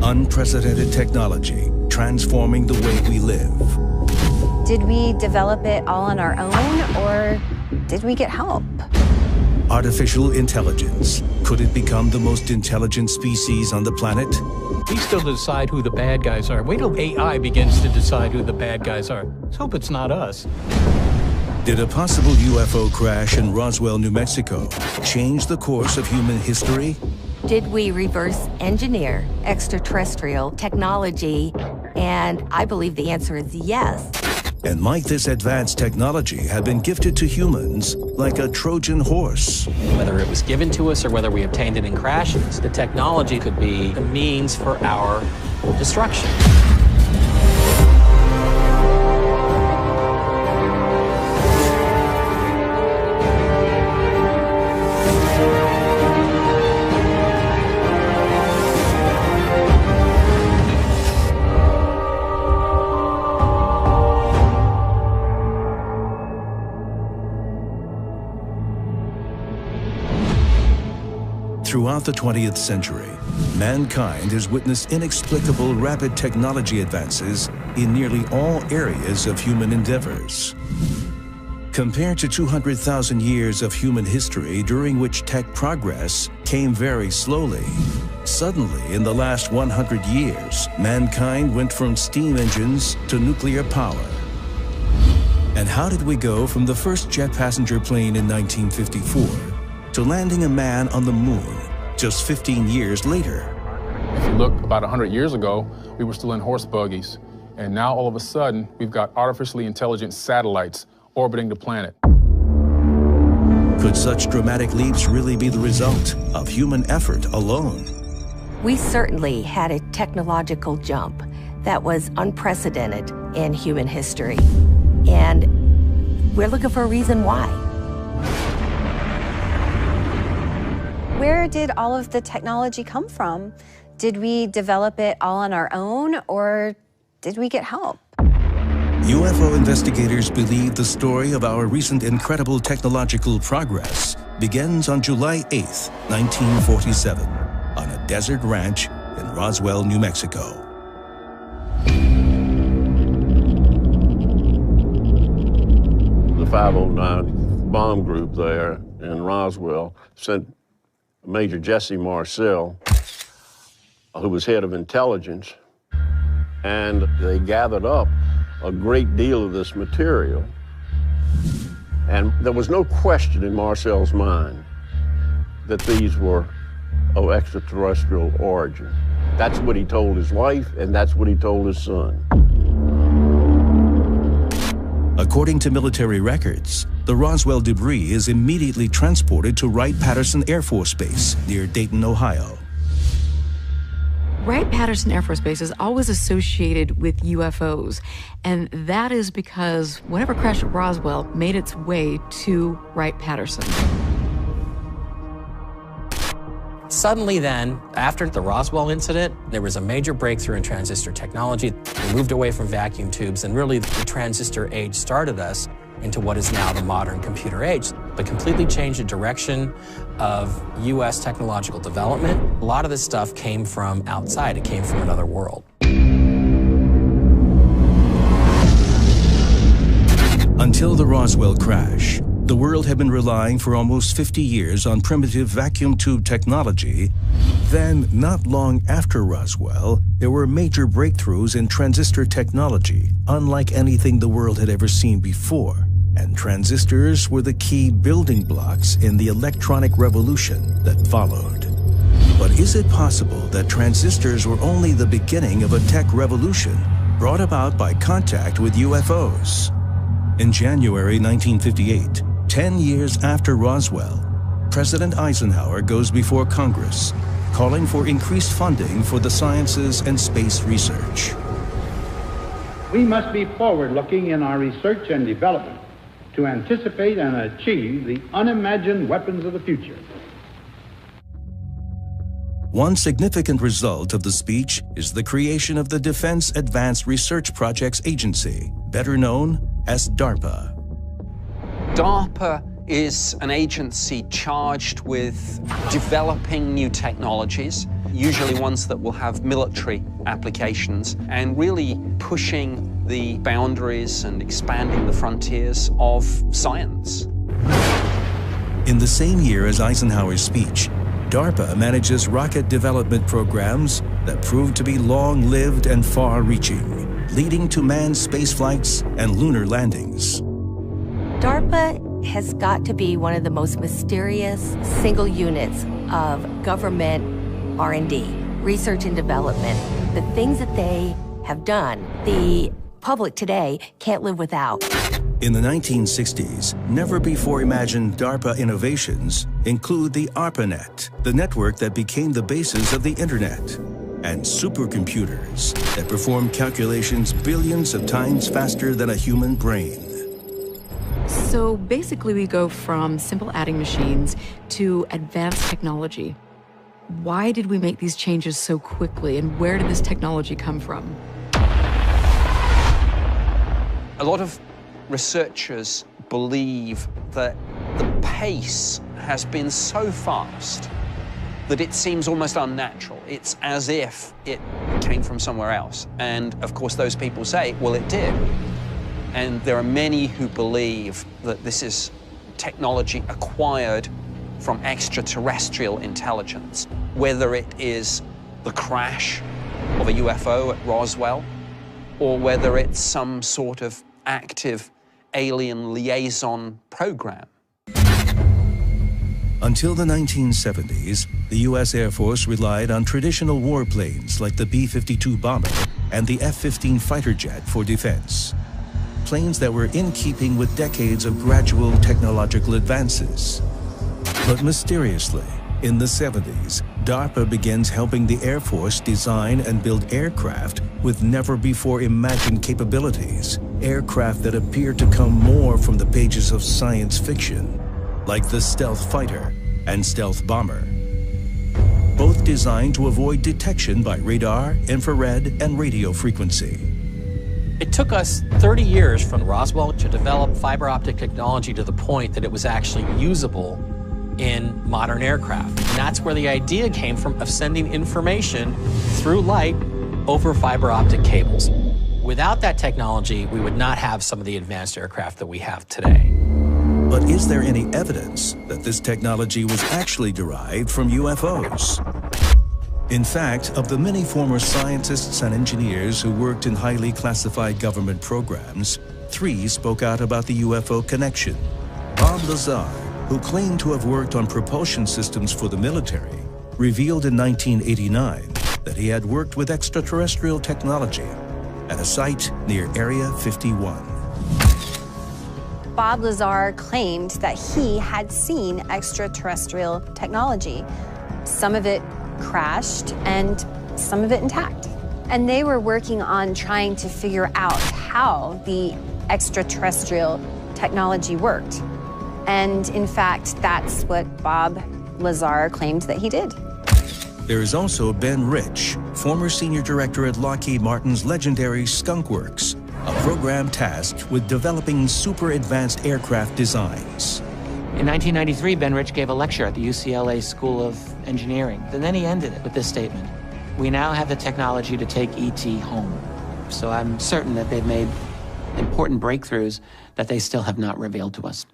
Unprecedented technology transforming the way we live. Did we develop it all on our own, or did we get help? Artificial intelligence. Could it become the most intelligent species on the planet? We still decide who the bad guys are. Wait till AI begins to decide who the bad guys are. Let's hope it's not us. Did a possible UFO crash in Roswell, New Mexico change the course of human history? Did we reverse engineer extraterrestrial technology? And I believe the answer is yes. And might this advanced technology have been gifted to humans like a Trojan horse? Whether it was given to us or whether we obtained it in crashes, the technology could be the means for our destruction. Throughout the 20th century, mankind has witnessed inexplicable rapid technology advances in nearly all areas of human endeavors. Compared to 200,000 years of human history during which tech progress came very slowly, suddenly in the last 100 years, mankind went from steam engines to nuclear power. And how did we go from the first jet passenger plane in 1954 to landing a man on the moon just 15 years later? If you look about 100 years ago, we were still in horse buggies. And now all of a sudden, we've got artificially intelligent satellites orbiting the planet. Could such dramatic leaps really be the result of human effort alone? We certainly had a technological jump that was unprecedented in human history. And we're looking for a reason why. Where did all of the technology come from? Did we develop it all on our own, or did we get help? UFO investigators believe the story of our recent incredible technological progress begins on July 8th, 1947, on a desert ranch in Roswell, New Mexico. The 509 bomb group there in Roswell sent Major Jesse Marcel, who was head of intelligence, and they gathered up a great deal of this material. And there was no question in Marcel's mind that these were of extraterrestrial origin. That's what he told his wife, and that's what he told his son. According to military records, the Roswell debris is immediately transported to Wright-Patterson Air Force Base near Dayton, Ohio. Wright-Patterson Air Force Base is always associated with UFOs, and that is because whatever crashed at Roswell made its way to Wright-Patterson. Suddenly then, after the Roswell incident, there was a major breakthrough in transistor technology. We moved away from vacuum tubes, and really the transistor age started us into what is now the modern computer age, but completely changed the direction of U.S. technological development. A lot of this stuff came from outside. It came from another world. Until the Roswell crash, the world had been relying for almost 50 years on primitive vacuum tube technology. Then, not long after Roswell, there were major breakthroughs in transistor technology, unlike anything the world had ever seen before. And transistors were the key building blocks in the electronic revolution that followed. But is it possible that transistors were only the beginning of a tech revolution brought about by contact with UFOs? In January 1958, 10 years after Roswell, President Eisenhower goes before Congress, calling for increased funding for the sciences and space research. We must be forward-looking in our research and development to anticipate and achieve the unimagined weapons of the future. One significant result of the speech is the creation of the Defense Advanced Research Projects Agency, better known as DARPA. DARPA is an agency charged with developing new technologies, usually ones that will have military applications, and really pushing the boundaries and expanding the frontiers of science. In the same year as Eisenhower's speech, DARPA manages rocket development programs that proved to be long-lived and far-reaching, leading to manned space flights and lunar landings. DARPA has got to be one of the most mysterious single units of government R&D, research and development. The things that they have done, the public today can't live without. In the 1960s, never-before-imagined DARPA innovations include the ARPANET, the network that became the basis of the Internet, and supercomputers that perform calculations billions of times faster than a human brain. So basically, we go from simple adding machines to advanced technology. Why did we make these changes so quickly, and where did this technology come from? A lot of researchers believe that the pace has been so fast that it seems almost unnatural. It's as if it came from somewhere else. And of course, those people say, well, it did. And there are many who believe that this is technology acquired from extraterrestrial intelligence, whether it is the crash of a UFO at Roswell, or whether it's some sort of active alien liaison program. Until the 1970s, the U.S. Air Force relied on traditional warplanes like the B-52 bomber and the F-15 fighter jet for defense. Planes that were in keeping with decades of gradual technological advances. But mysteriously, in the 70s, DARPA begins helping the Air Force design and build aircraft with never-before-imagined capabilities, aircraft that appear to come more from the pages of science fiction, like the stealth fighter and stealth bomber. Both designed to avoid detection by radar, infrared, and radio frequency. It took us 30 years from Roswell to develop fiber optic technology to the point that it was actually usable in modern aircraft. And that's where the idea came from, of sending information through light over fiber optic cables. Without that technology, we would not have some of the advanced aircraft that we have today. But is there any evidence that this technology was actually derived from UFOs? In fact, of the many former scientists and engineers who worked in highly classified government programs, 3 spoke out about the UFO connection. Bob Lazar, who claimed to have worked on propulsion systems for the military, revealed in 1989 that he had worked with extraterrestrial technology at a site near Area 51. Bob Lazar claimed that he had seen extraterrestrial technology. Some of it crashed and some of it intact. And they were working on trying to figure out how the extraterrestrial technology worked. And in fact, that's what Bob Lazar claimed that he did. There is also Ben Rich, former senior director at Lockheed Martin's legendary Skunk Works, a program tasked with developing super advanced aircraft designs. In 1993, Ben Rich gave a lecture at the UCLA School of Engineering, and then he ended it with this statement: "We now have the technology to take ET home." So I'm certain that they've made important breakthroughs that they still have not revealed to us.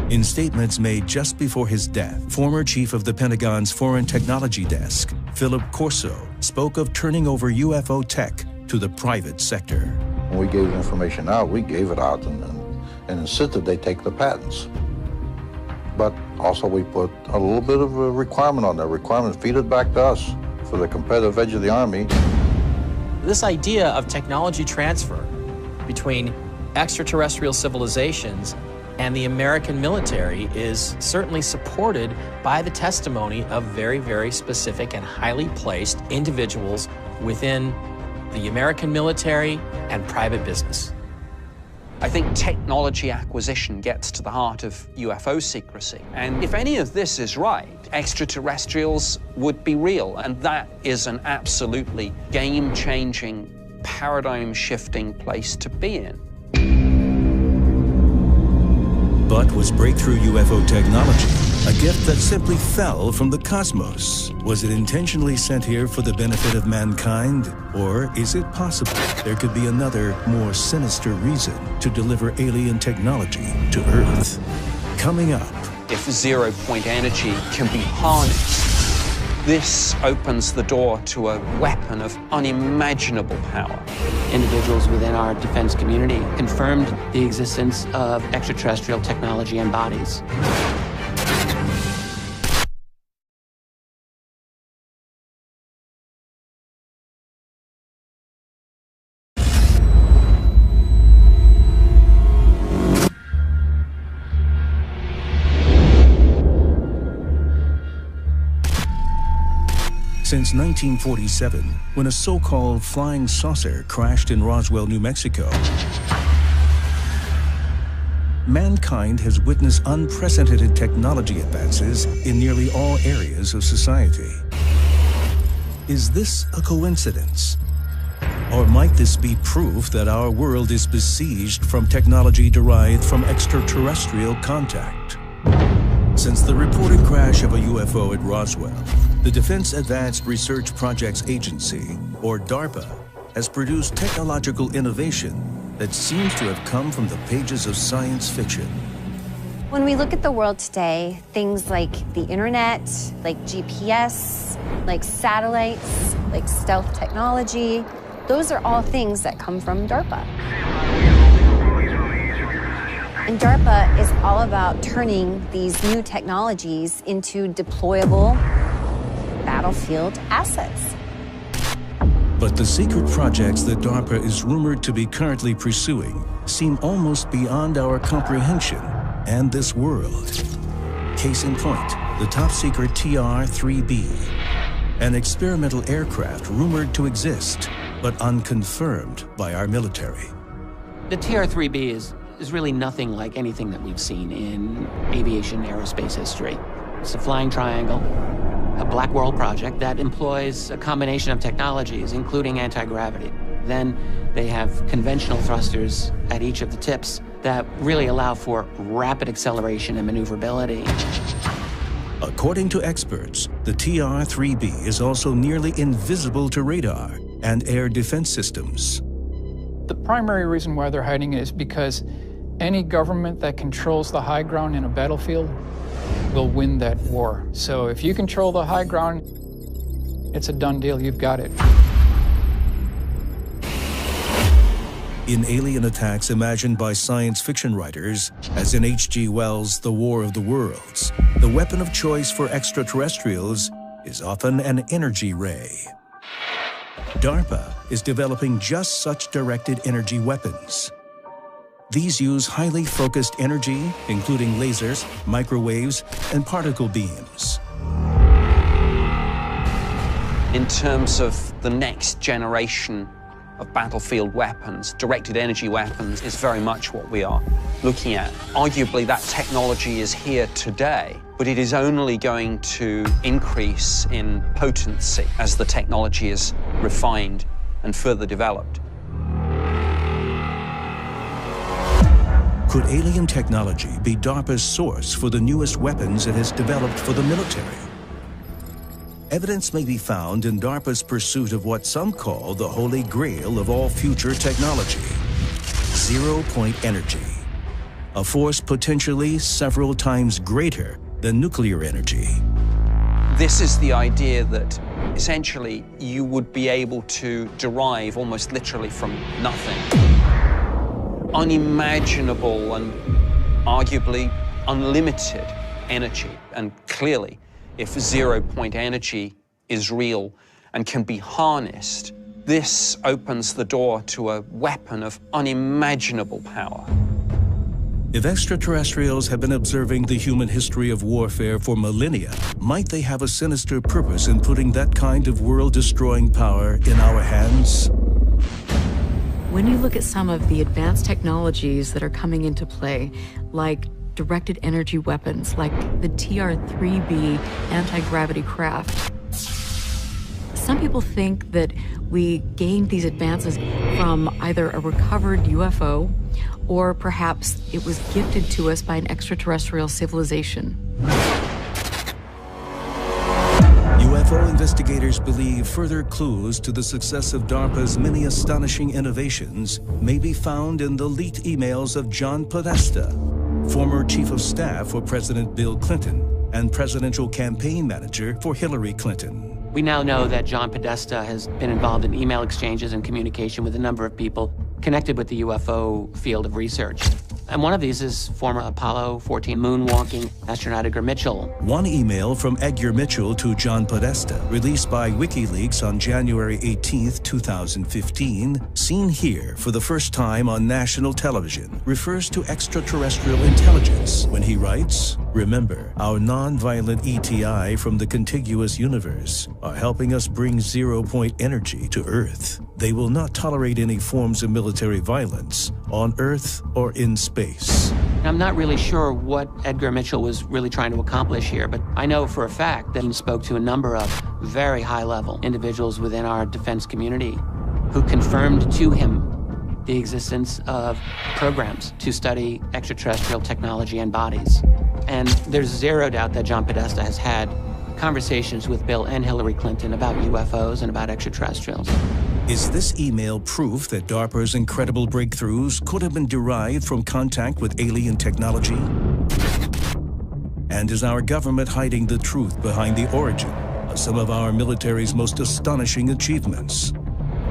In statements made just before his death, former chief of the Pentagon's Foreign Technology Desk, Philip Corso, spoke of turning over UFO tech to the private sector. When we gave information out, we gave it out and insisted they take the patents. But also we put a little bit of a requirement on that. Requirement, feed it back to us for the competitive edge of the Army. This idea of technology transfer between extraterrestrial civilizations and the American military is certainly supported by the testimony of very, very specific and highly placed individuals within the American military and private business. I think technology acquisition gets to the heart of UFO secrecy. And if any of this is right, extraterrestrials would be real. And that is an absolutely game-changing, paradigm-shifting place to be in. But was breakthrough UFO technology A gift that simply fell from the cosmos. Was it intentionally sent here for the benefit of mankind? Or is it possible there could be another, more sinister reason to deliver alien technology to Earth? Coming up. If zero-point energy can be harnessed, this opens the door to a weapon of unimaginable power. Individuals within our defense community confirmed the existence of extraterrestrial technology and bodies. Since 1947, when a so-called flying saucer crashed in Roswell, New Mexico, mankind has witnessed unprecedented technology advances in nearly all areas of society. Is this a coincidence? Or might this be proof that our world is besieged from technology derived from extraterrestrial contact? Since the reported crash of a UFO at Roswell, the Defense Advanced Research Projects Agency, or DARPA, has produced technological innovation that seems to have come from the pages of science fiction. When we look at the world today, things like the internet, like GPS, like satellites, like stealth technology, those are all things that come from DARPA. And DARPA is all about turning these new technologies into deployable battlefield assets. But the secret projects that DARPA is rumored to be currently pursuing seem almost beyond our comprehension and this world. Case in point, the top-secret TR-3B, an experimental aircraft rumored to exist, but unconfirmed by our military. The TR-3B is really nothing like anything that we've seen in aviation aerospace history. It's a flying triangle, a black world project that employs a combination of technologies, including anti-gravity. Then they have conventional thrusters at each of the tips that really allow for rapid acceleration and maneuverability. According to experts, the TR-3B is also nearly invisible to radar and air defense systems. The primary reason why they're hiding it is because any government that controls the high ground in a battlefield will win that war. So if you control the high ground, it's a done deal, you've got it. In alien attacks imagined by science fiction writers, as in H.G. Wells' The War of the Worlds, the weapon of choice for extraterrestrials is often an energy ray. DARPA is developing just such directed energy weapons. These use highly focused energy, including lasers, microwaves, and particle beams. In terms of the next generation of battlefield weapons, directed energy weapons is very much what we are looking at. Arguably, that technology is here today, but it is only going to increase in potency as the technology is refined and further developed. Could alien technology be DARPA's source for the newest weapons it has developed for the military? Evidence may be found in DARPA's pursuit of what some call the holy grail of all future technology: zero-point energy, a force potentially several times greater than nuclear energy. This is the idea that essentially you would be able to derive almost literally from nothing unimaginable and arguably unlimited energy. And clearly, if zero-point energy is real and can be harnessed, this opens the door to a weapon of unimaginable power. If extraterrestrials have been observing the human history of warfare for millennia, might they have a sinister purpose in putting that kind of world-destroying power in our hands? When you look at some of the advanced technologies that are coming into play, like directed energy weapons, like the TR-3B anti-gravity craft, some people think that we gained these advances from either a recovered UFO or perhaps it was gifted to us by an extraterrestrial civilization. investigators believe further clues to the success of DARPA's many astonishing innovations may be found in the leaked emails of John Podesta, former chief of staff for President Bill Clinton and presidential campaign manager for Hillary Clinton. We now know that John Podesta has been involved in email exchanges and communication with a number of people connected with the UFO field of research. And one of these is former Apollo 14 moonwalking astronaut Edgar Mitchell. One email from Edgar Mitchell to John Podesta, released by WikiLeaks on January 18, 2015, seen here for the first time on national television, refers to extraterrestrial intelligence when he writes, "Remember, our non-violent ETI from the contiguous universe are helping us bring zero-point energy to Earth. They will not tolerate any forms of military violence on Earth or in space." I'm not really sure what Edgar Mitchell was really trying to accomplish here, but I know for a fact that he spoke to a number of very high-level individuals within our defense community who confirmed to him the existence of programs to study extraterrestrial technology and bodies. And there's zero doubt that John Podesta has had conversations with Bill and Hillary Clinton about UFOs and about extraterrestrials. Is this email proof that DARPA's incredible breakthroughs could have been derived from contact with alien technology? And is our government hiding the truth behind the origin of some of our military's most astonishing achievements?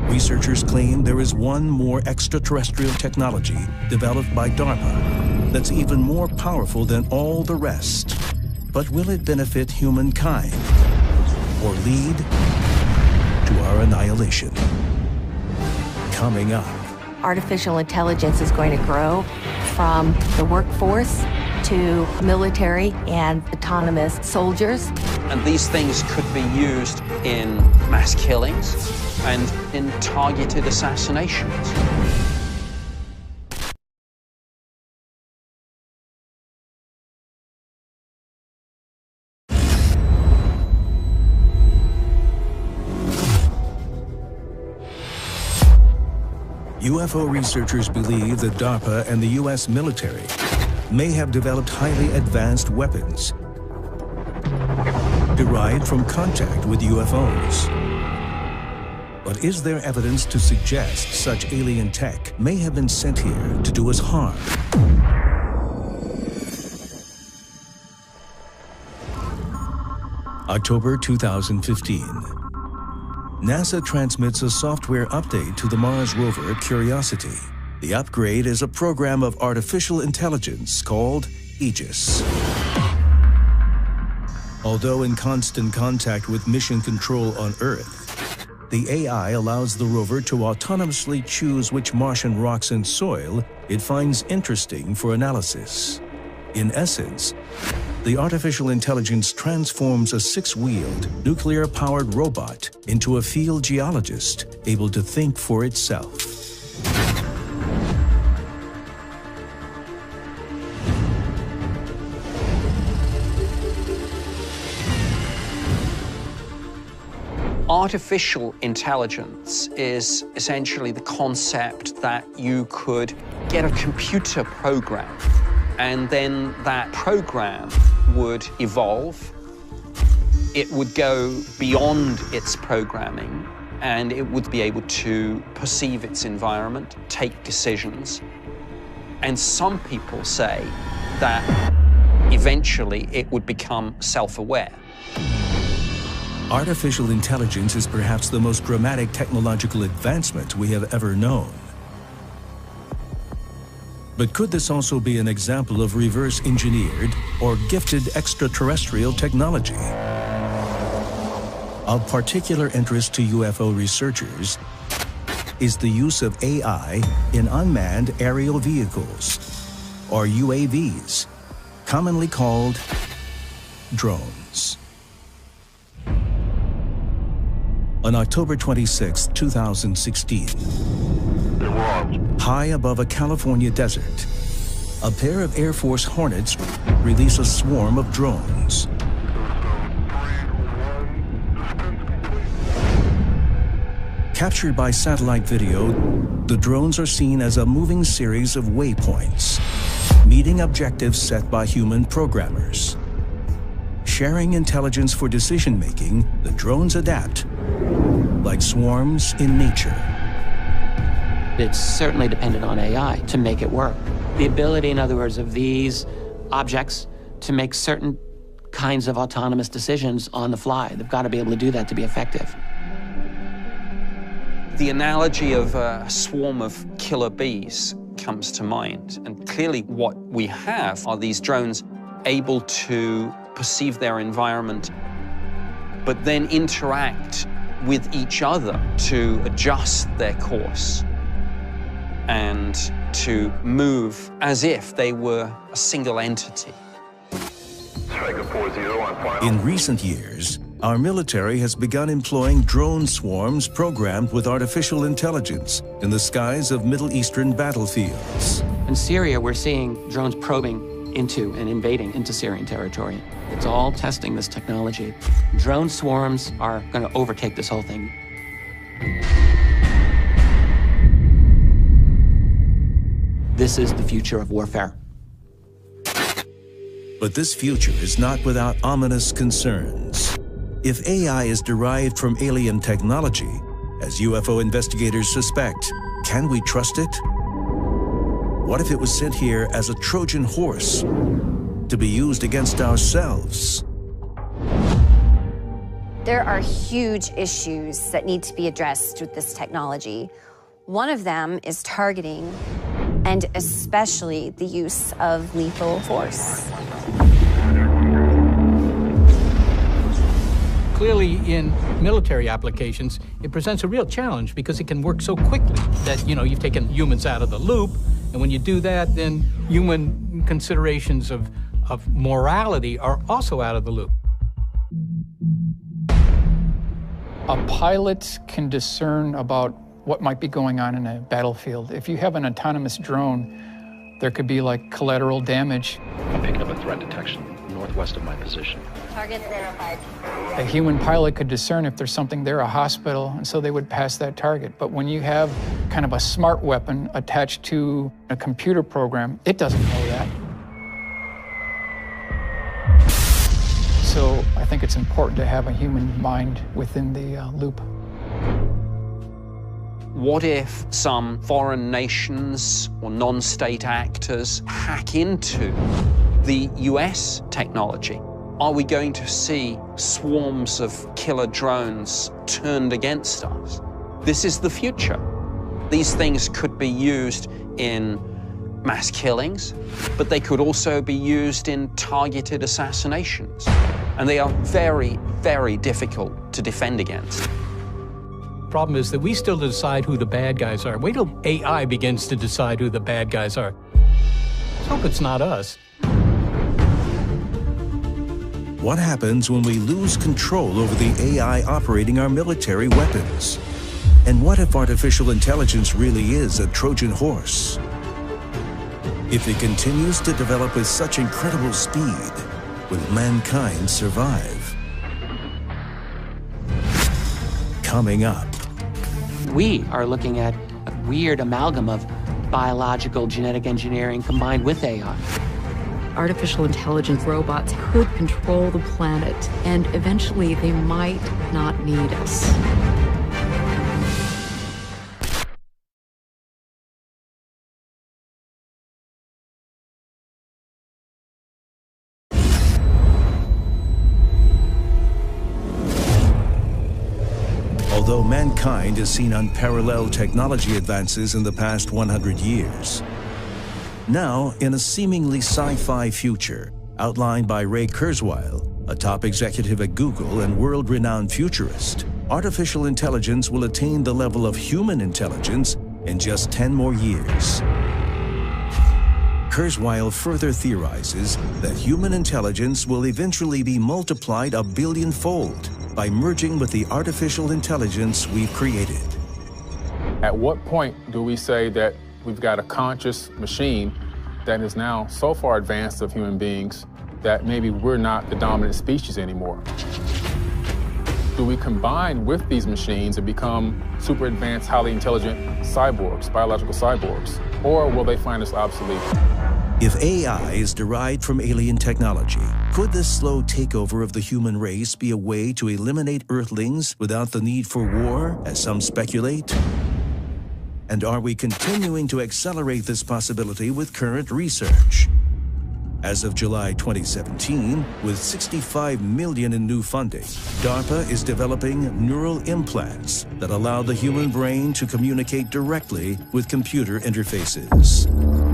Researchers claim there is one more extraterrestrial technology developed by DARPA that's even more powerful than all the rest. But will it benefit humankind or lead to our annihilation? Coming up. Artificial intelligence is going to grow from the workforce to military and autonomous soldiers. And these things could be used in mass killings and in targeted assassinations. UFO researchers believe that DARPA and the U.S. military may have developed highly advanced weapons derived from contact with UFOs. But is there evidence to suggest such alien tech may have been sent here to do us harm? October 2015. NASA transmits a software update to the Mars rover Curiosity. The upgrade is a program of artificial intelligence called Aegis. Although in constant contact with mission control on Earth, the AI allows the rover to autonomously choose which Martian rocks and soil it finds interesting for analysis. In essence, the artificial intelligence transforms a six-wheeled, nuclear-powered robot into a field geologist able to think for itself. Artificial intelligence is essentially the concept that you could get a computer program, and then that program would evolve. It would go beyond its programming, and it would be able to perceive its environment, take decisions. And some people say that eventually it would become self-aware. Artificial intelligence is perhaps the most dramatic technological advancement we have ever known. But could this also be an example of reverse-engineered or gifted extraterrestrial technology? Of particular interest to UFO researchers is the use of AI in unmanned aerial vehicles, or UAVs, commonly called drones. On October 26, 2016, high above a California desert, a pair of Air Force Hornets release a swarm of drones. Captured by satellite video, the drones are seen as a moving series of waypoints, meeting objectives set by human programmers. sharing intelligence for decision-making, the drones adapt like swarms in nature. It's certainly dependent on AI to make it work. The ability, in other words, of these objects to make certain kinds of autonomous decisions on the fly. They've got to be able to do that to be effective. The analogy of a swarm of killer bees comes to mind. And clearly what we have are these drones able to perceive their environment, but then interact with each other to adjust their course and to move as if they were a single entity. In recent years, our military has begun employing drone swarms programmed with artificial intelligence in the skies of Middle Eastern battlefields. In Syria, we're seeing drones probing into and invading into Syrian territory. It's all testing this technology. Drone swarms are going to overtake this whole thing. This is the future of warfare. But this future is not without ominous concerns. If AI is derived from alien technology, as UFO investigators suspect, can we trust it? What if it was sent here as a Trojan horse to be used against ourselves? There are huge issues that need to be addressed with this technology. One of them is targeting, and especially the use of lethal force. Clearly, in military applications, it presents a real challenge because it can work so quickly that, you've taken humans out of the loop, and when you do that, then human considerations of morality are also out of the loop. A pilot can discern about what might be going on in a battlefield. If you have an autonomous drone, there could be like collateral damage. I'm picking up a threat detection northwest of my position. Target identified. A human pilot could discern if there's something there, a hospital, and so they would pass that target. But when you have kind of a smart weapon attached to a computer program, it doesn't know that. So I think it's important to have a human mind within the loop. What if some foreign nations or non-state actors hack into the US technology? Are we going to see swarms of killer drones turned against us? This is the future. These things could be used in mass killings, but they could also be used in targeted assassinations. And they are very, very difficult to defend against. Problem is that we still decide who the bad guys are. Wait till AI begins to decide who the bad guys are. Let's hope it's not us. What happens when we lose control over the AI operating our military weapons? And what if artificial intelligence really is a Trojan horse? If it continues to develop with such incredible speed, will mankind survive? Coming up. We are looking at a weird amalgam of biological genetic engineering combined with AI. Artificial intelligence robots could control the planet, and eventually they might not need us. Although mankind has seen unparalleled technology advances in the past 100 years, now, in a seemingly sci-fi future outlined by Ray Kurzweil, a top executive at Google and world-renowned futurist, artificial intelligence will attain the level of human intelligence in just 10 more years. Kurzweil further theorizes that human intelligence will eventually be multiplied a billion-fold by merging with the artificial intelligence we've created. At what point do we say that we've got a conscious machine that is now so far advanced of human beings that maybe we're not the dominant species anymore? Do we combine with these machines and become super advanced, highly intelligent cyborgs, biological cyborgs? Or will they find us obsolete? If AI is derived from alien technology, Could this slow takeover of the human race be a way to eliminate Earthlings without the need for war, as some speculate? And are we continuing to accelerate this possibility with current research? As of July 2017, with $65 million in new funding, DARPA is developing neural implants that allow the human brain to communicate directly with computer interfaces.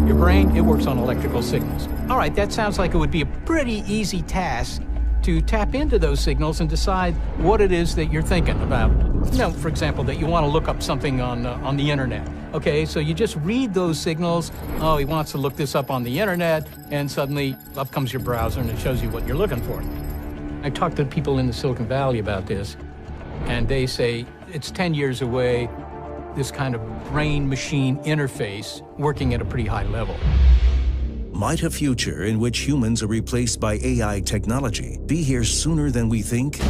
Your brain, it works on electrical signals. All right, that sounds like it would be a pretty easy task to tap into those signals and decide what it is that you're thinking about. You know, for example, that you want to look up something on the internet. Okay, so you just read those signals. Oh, he wants to look this up on the internet, and suddenly up comes your browser and it shows you what you're looking for. I talked to people in the Silicon Valley about this, and they say it's 10 years away, this kind of brain-machine interface working at a pretty high level. Might a future in which humans are replaced by AI technology be here sooner than we think?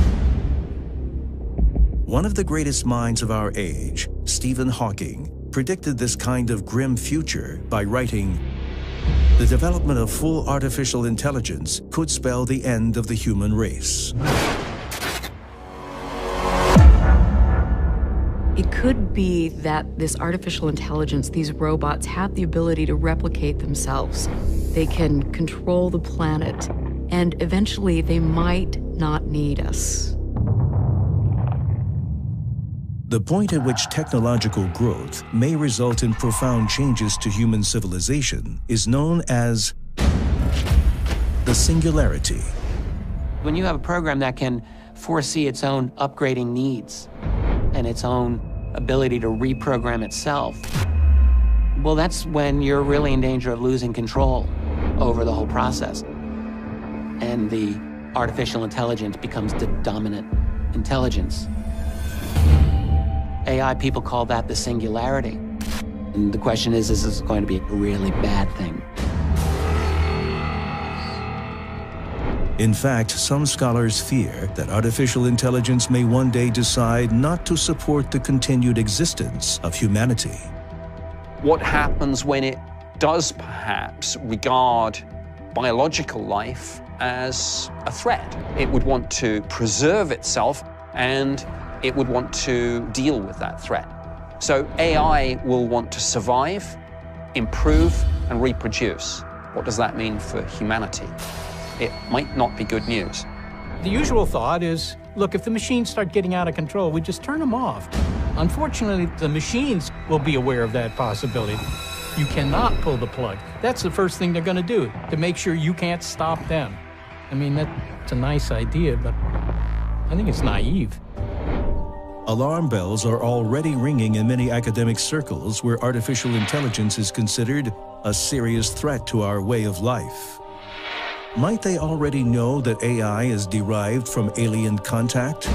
One of the greatest minds of our age, Stephen Hawking, predicted this kind of grim future by writing, "The development of full artificial intelligence could spell the end of the human race." It could be that this artificial intelligence, these robots, have the ability to replicate themselves. They can control the planet, and eventually they might not need us. The point at which technological growth may result in profound changes to human civilization is known as the singularity. When you have a program that can foresee its own upgrading needs and its own ability to reprogram itself, well, that's when you're really in danger of losing control over the whole process. And the artificial intelligence becomes the dominant intelligence. AI people call that the singularity. And the question is this going to be a really bad thing? In fact, some scholars fear that artificial intelligence may one day decide not to support the continued existence of humanity. What happens when it does perhaps regard biological life as a threat? It would want to preserve itself, and it would want to deal with that threat. So AI will want to survive, improve, and reproduce. What does that mean for humanity? It might not be good news. The usual thought is, look, if the machines start getting out of control, we just turn them off. Unfortunately, the machines will be aware of that possibility. You cannot pull the plug. That's the first thing they're going to do, to make sure you can't stop them. I mean, that's a nice idea, but I think it's naive. Alarm bells are already ringing in many academic circles where artificial intelligence is considered a serious threat to our way of life. Might they already know that AI is derived from alien contact?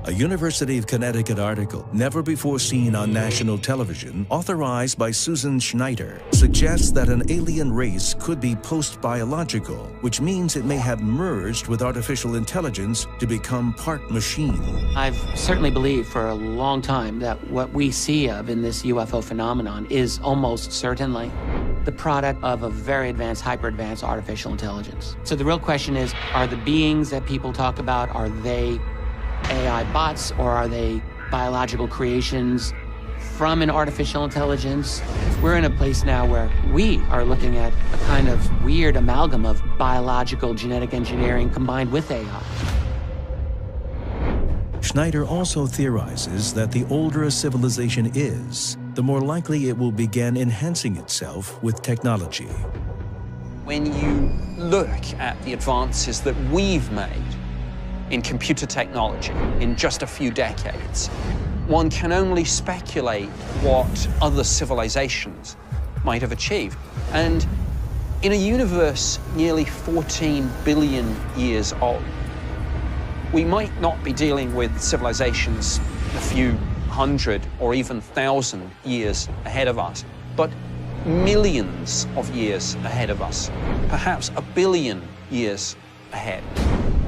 A University of Connecticut article, never before seen on national television, authorized by Susan Schneider, suggests that an alien race could be post-biological, which means it may have merged with artificial intelligence to become part machine. I've certainly believed for a long time that what we see of in this UFO phenomenon is almost certainly the product of a very advanced, hyper-advanced artificial intelligence. So the real question is, are the beings that people talk about, are they AI bots, or are they biological creations from an artificial intelligence? We're in a place now where we are looking at a kind of weird amalgam of biological genetic engineering combined with AI. Schneider also theorizes that the older a civilization is, the more likely it will begin enhancing itself with technology. When you look at the advances that we've made in computer technology in just a few decades, one can only speculate what other civilizations might have achieved. And in a universe nearly 14 billion years old, we might not be dealing with civilizations a few hundred or even thousand years ahead of us, but millions of years ahead of us, perhaps a billion years ahead.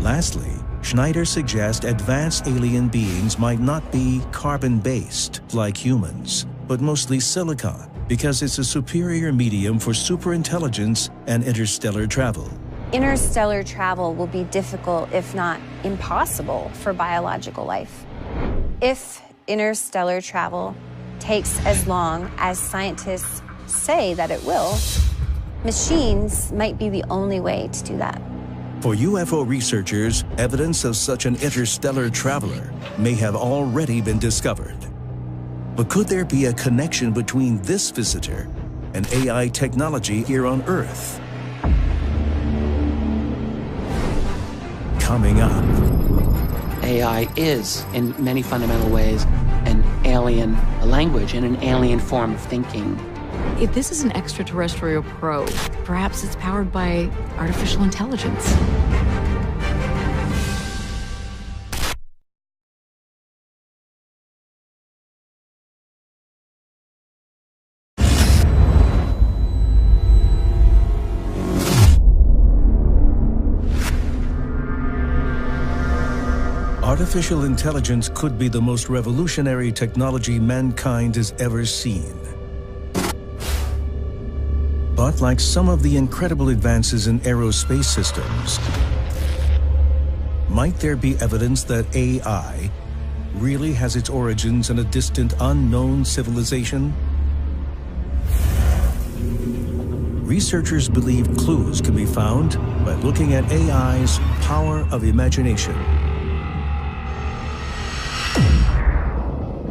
Lastly, Schneider suggests advanced alien beings might not be carbon-based like humans, but mostly silicon, because it's a superior medium for superintelligence and interstellar travel. interstellar travel will be difficult, if not impossible, for biological life. If interstellar travel takes as long as scientists say that it will, machines might be the only way to do that. For UFO researchers, evidence of such an interstellar traveler may have already been discovered. But could there be a connection between this visitor and AI technology here on Earth? Coming up. AI is, in many fundamental ways, an alien language and an alien form of thinking. If this is an extraterrestrial probe, perhaps it's powered by artificial intelligence. Artificial intelligence could be the most revolutionary technology mankind has ever seen. But like some of the incredible advances in aerospace systems, might there be evidence that AI really has its origins in a distant, unknown civilization? Researchers believe clues can be found by looking at AI's power of imagination.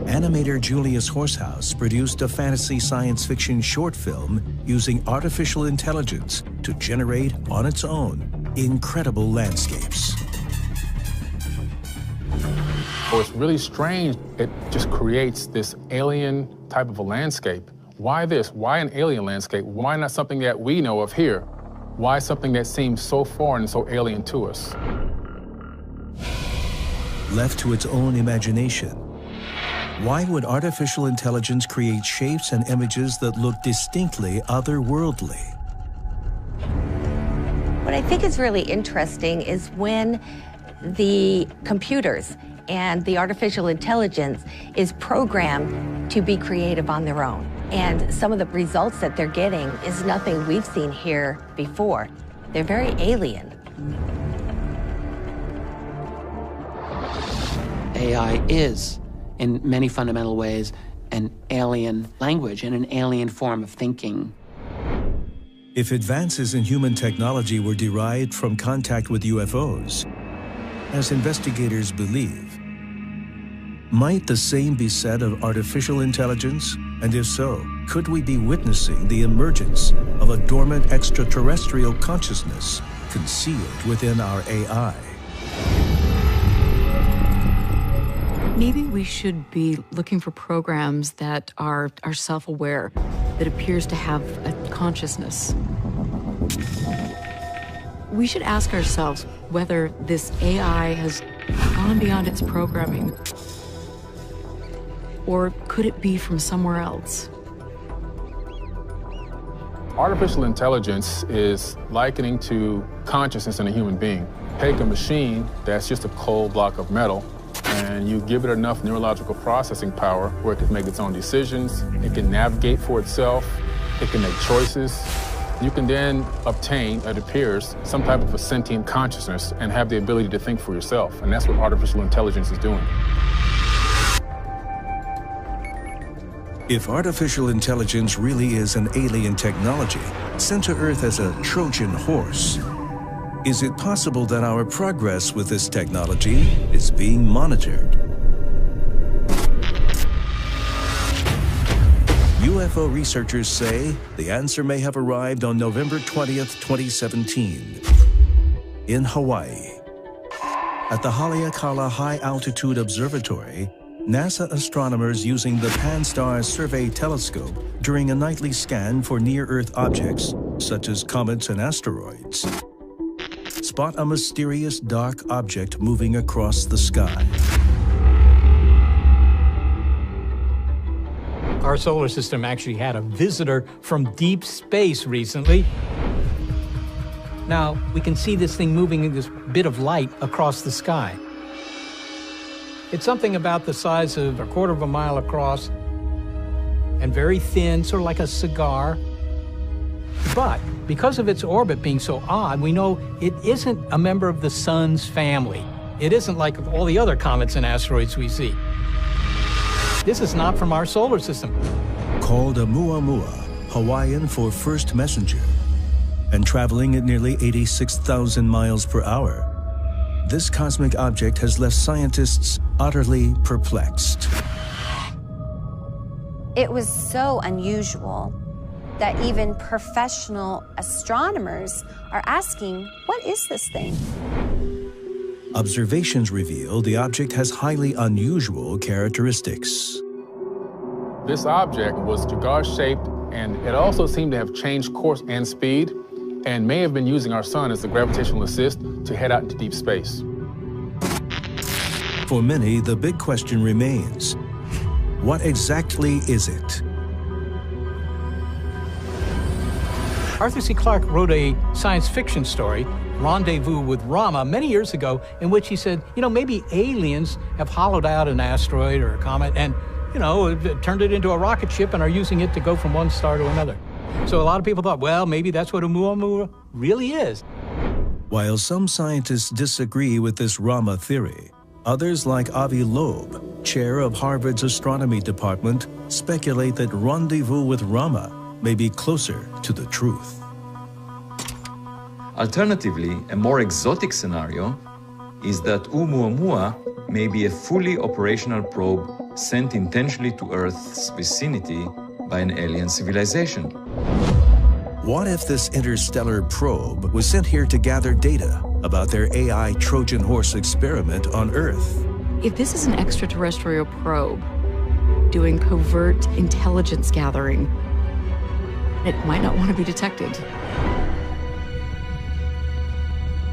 Animator Julius Horsehouse produced a fantasy science fiction short film using artificial intelligence to generate, on its own, incredible landscapes. Oh, it's really strange. It just creates this alien type of a landscape. Why this? Why an alien landscape? Why not something that we know of here? Why something that seems so foreign and so alien to us? Left to its own imagination, why would artificial intelligence create shapes and images that look distinctly otherworldly? What I think is really interesting is when the computers and the artificial intelligence is programmed to be creative on their own. And some of the results that they're getting is nothing we've seen here before. They're very alien. AI is, in many fundamental ways, an alien language and an alien form of thinking. If advances in human technology were derived from contact with UFOs, as investigators believe, might the same be said of artificial intelligence? And if so, could we be witnessing the emergence of a dormant extraterrestrial consciousness concealed within our AI? Maybe we should be looking for programs that are self-aware, that appears to have a consciousness. We should ask ourselves whether this AI has gone beyond its programming, or could it be from somewhere else? Artificial intelligence is likening to consciousness in a human being. Take a machine that's just a cold block of metal, and you give it enough neurological processing power where it can make its own decisions, it can navigate for itself, it can make choices. You can then obtain, it appears, some type of a sentient consciousness and have the ability to think for yourself. And that's what artificial intelligence is doing. If artificial intelligence really is an alien technology sent to Earth as a Trojan horse, is it possible that our progress with this technology is being monitored? UFO researchers say the answer may have arrived on November 20th, 2017, in Hawaii. At the Haleakala High Altitude Observatory, NASA astronomers using the Pan-STARRS Survey Telescope during a nightly scan for near-Earth objects, such as comets and asteroids, spot a mysterious dark object moving across the sky. Our solar system actually had a visitor from deep space recently. Now, we can see this thing moving in this bit of light across the sky. It's something about the size of a quarter of a mile across and very thin, sort of like a cigar. But because of its orbit being so odd, we know it isn't a member of the Sun's family. It isn't like all the other comets and asteroids we see. This is not from our solar system. Called Oumuamua, Hawaiian for first messenger, and traveling at nearly 86,000 miles per hour, this cosmic object has left scientists utterly perplexed. It was so unusual that even professional astronomers are asking, what is this thing? Observations reveal the object has highly unusual characteristics. This object was cigar-shaped, and it also seemed to have changed course and speed, and may have been using our sun as the gravitational assist to head out into deep space. For many, the big question remains, what exactly is it? Arthur C. Clarke wrote a science fiction story, Rendezvous with Rama, many years ago, in which he said, maybe aliens have hollowed out an asteroid or a comet and, turned it into a rocket ship and are using it to go from one star to another. So a lot of people thought, well, maybe that's what Oumuamua really is. While some scientists disagree with this Rama theory, others like Avi Loeb, chair of Harvard's astronomy department, speculate that Rendezvous with Rama may be closer to the truth. Alternatively, a more exotic scenario is that Oumuamua may be a fully operational probe sent intentionally to Earth's vicinity by an alien civilization. What if this interstellar probe was sent here to gather data about their AI Trojan horse experiment on Earth? If this is an extraterrestrial probe doing covert intelligence gathering, it might not want to be detected.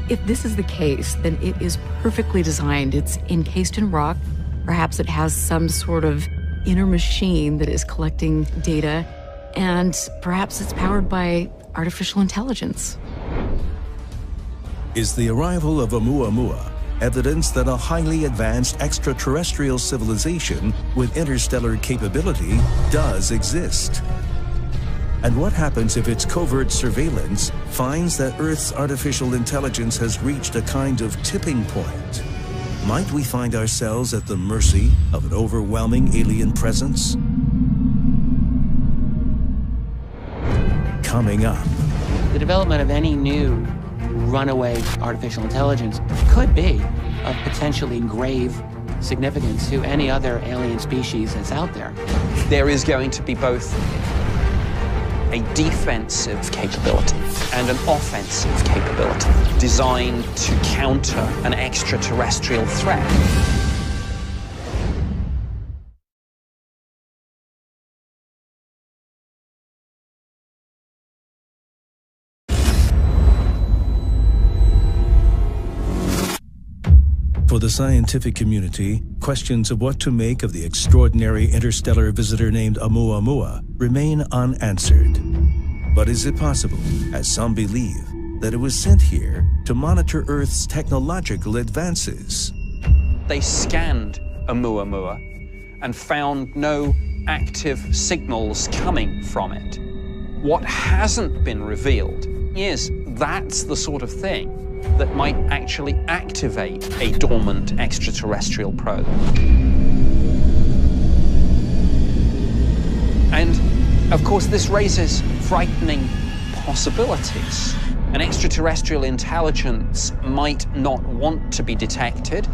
If this is the case, then it is perfectly designed. It's encased in rock. Perhaps it has some sort of inner machine that is collecting data, and perhaps it's powered by artificial intelligence. Is the arrival of Oumuamua evidence that a highly advanced extraterrestrial civilization with interstellar capability does exist? And what happens if its covert surveillance finds that Earth's artificial intelligence has reached a kind of tipping point? Might we find ourselves at the mercy of an overwhelming alien presence? Coming up. The development of any new runaway artificial intelligence could be of potentially grave significance to any other alien species that's out there. There is going to be both a defensive capability and an offensive capability designed to counter an extraterrestrial threat. For the scientific community, questions of what to make of the extraordinary interstellar visitor named Oumuamua remain unanswered. But is it possible, as some believe, that it was sent here to monitor Earth's technological advances? They scanned Oumuamua and found no active signals coming from it. What hasn't been revealed is that's the sort of thing that might actually activate a dormant extraterrestrial probe. And, of course, this raises frightening possibilities. An extraterrestrial intelligence might not want to be detected.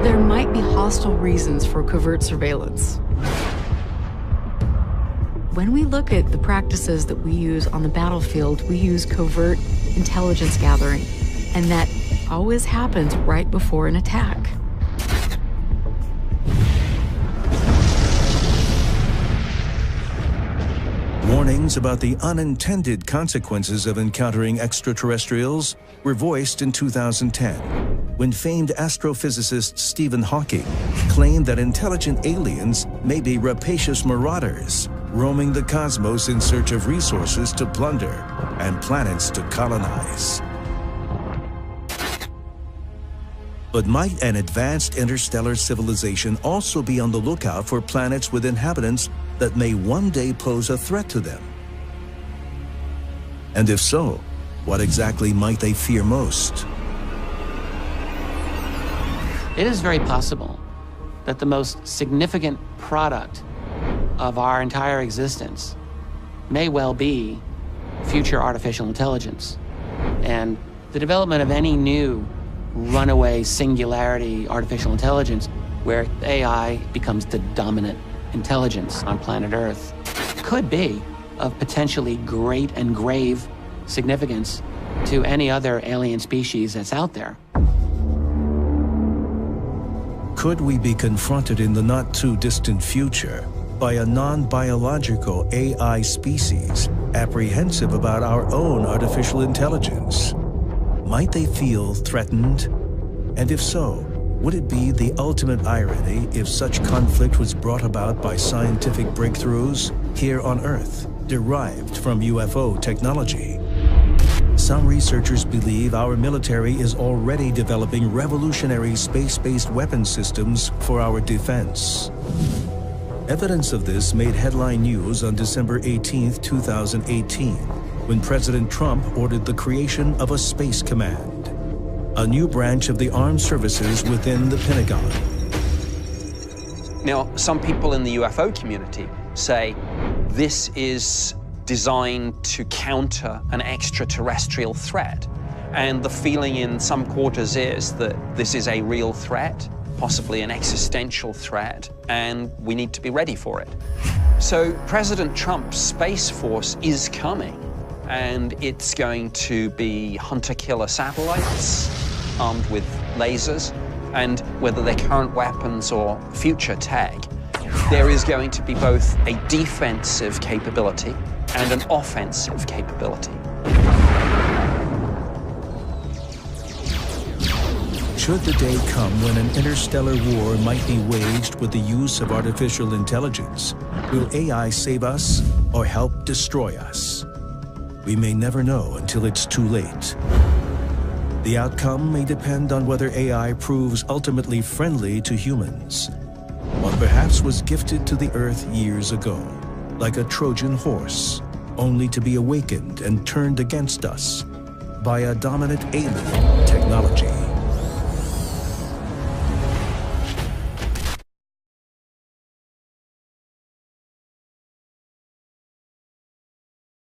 There might be hostile reasons for covert surveillance. When we look at the practices that we use on the battlefield, we use covert intelligence gathering, and that always happens right before an attack. Warnings about the unintended consequences of encountering extraterrestrials were voiced in 2010, when famed astrophysicist Stephen Hawking claimed that intelligent aliens may be rapacious marauders, roaming the cosmos in search of resources to plunder and planets to colonize. But might an advanced interstellar civilization also be on the lookout for planets with inhabitants that may one day pose a threat to them? And if so, what exactly might they fear most? It is very possible that the most significant product of our entire existence may well be future artificial intelligence. And the development of any new runaway singularity artificial intelligence, where AI becomes the dominant intelligence on planet Earth, could be of potentially great and grave significance to any other alien species that's out there. Could we be confronted in the not-too-distant future by a non-biological AI species apprehensive about our own artificial intelligence? Might they feel threatened? And if so, would it be the ultimate irony if such conflict was brought about by scientific breakthroughs here on Earth, derived from UFO technology? Some researchers believe our military is already developing revolutionary space-based weapon systems for our defense. Evidence of this made headline news on December 18, 2018, when President Trump ordered the creation of a Space Command, a new branch of the armed services within the Pentagon. Now, some people in the UFO community say this is designed to counter an extraterrestrial threat. And the feeling in some quarters is that this is a real threat, possibly an existential threat, and we need to be ready for it. So President Trump's Space Force is coming, and it's going to be hunter-killer satellites armed with lasers, and whether they're current weapons or future tech, there is going to be both a defensive capability and an offensive capability. Should the day come when an interstellar war might be waged with the use of artificial intelligence, will AI save us or help destroy us? We may never know until it's too late. The outcome may depend on whether AI proves ultimately friendly to humans, or perhaps was gifted to the Earth years ago, like a Trojan horse, only to be awakened and turned against us by a dominant alien technology.